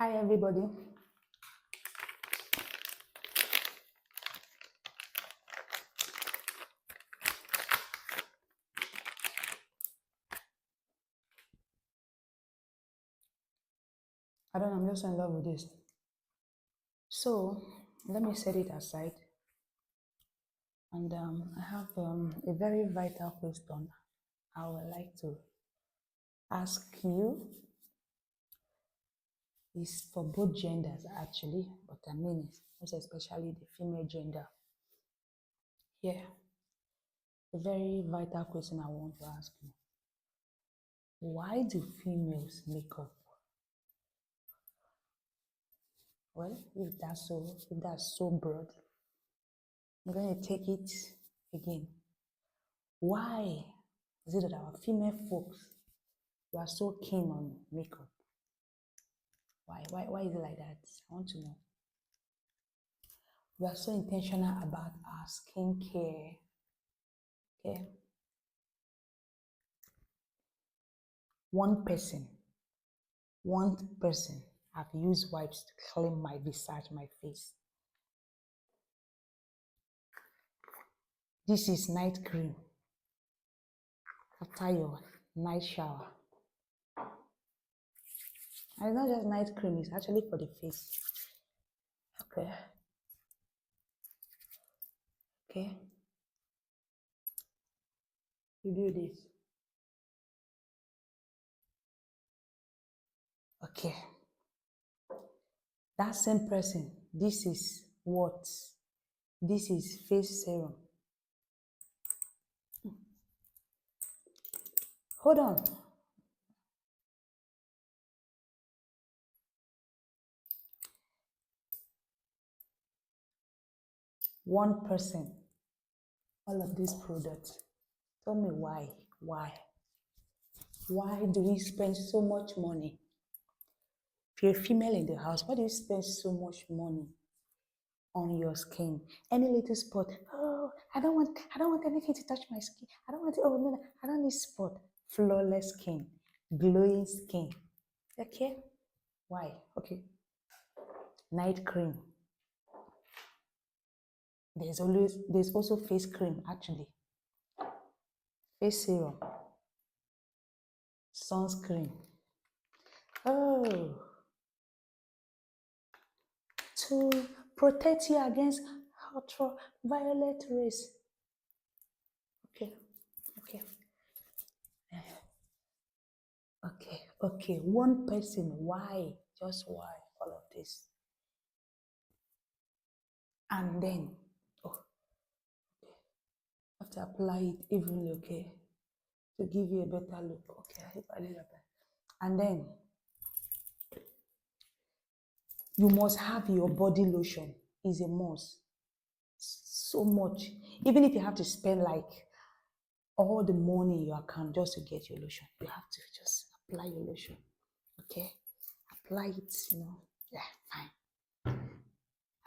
Hi everybody. I don't know, I'm just in love with this. So let me set it aside. And I have a very vital question I would like to ask you. It's for both genders actually, but I mean most especially the female gender. Yeah, a very vital question I want to ask you. Why do females make up? Well, if that's so broad, I'm going to take it again. Why is it that our female folks we are so keen on makeup? Why is it like that? I want to know. We are so intentional about our skincare. Okay. One person have used wipes to clean my visage, my face. This is night cream after your night shower. And it's not just night cream, it's actually for the face. Okay. Okay. You do this. Okay. That same person, this is what? This is face serum. Hold on. One person, all of these products. Tell me why? Why do we spend so much money? If you're a female in the house, why do you spend so much money on your skin? Any little spot, oh, I don't want anything to touch my skin. I don't want it, oh no, I don't need spot. Flawless skin, glowing skin. Okay? Why? Okay. Night cream. There's also face cream actually. Face serum. Sunscreen. Oh, to protect you against ultraviolet rays. Okay, okay, okay. One person, why? Just why all of this? And then, oh, have to apply it evenly, okay, to give you a better look. Okay, I hope I did that. And then, you must have your body lotion. Is a must. So much. Even if you have to spend like all the money in your account just to get your lotion, you have to just apply your lotion. Okay? Apply it, Yeah, fine.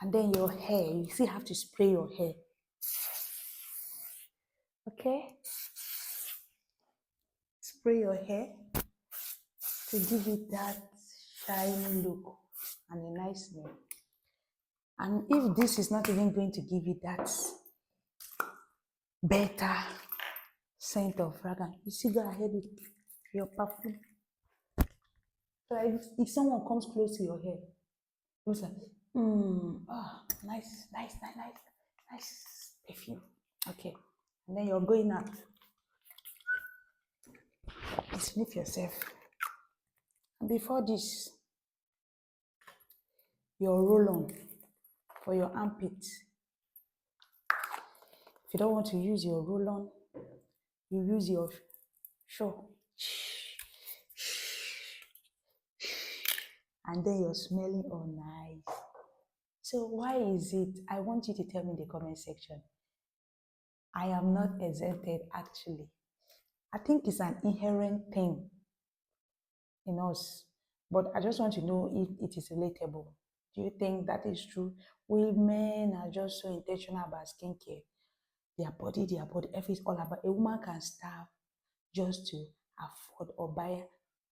And then your hair, you still have to spray your hair. Okay? Spray your hair to give it that shiny look and a nice smell. And if this is not even going to give you that better scent of fragrance, you still go ahead with your perfume. So if someone comes close to your hair, it's like, nice perfume. Okay. And then you're going out. You sniff yourself. And before this, your roll-on for your armpits. If you don't want to use your roll-on, you use your shawl. And then you're smelling all nice. So why is it? I want you to tell me in the comment section. I am not exempted actually. I think it's an inherent thing in us, but I just want to know if it is relatable. Do you think that is true? Women are just so intentional about skincare. Their body, everything's all about. A woman can starve just to afford or buy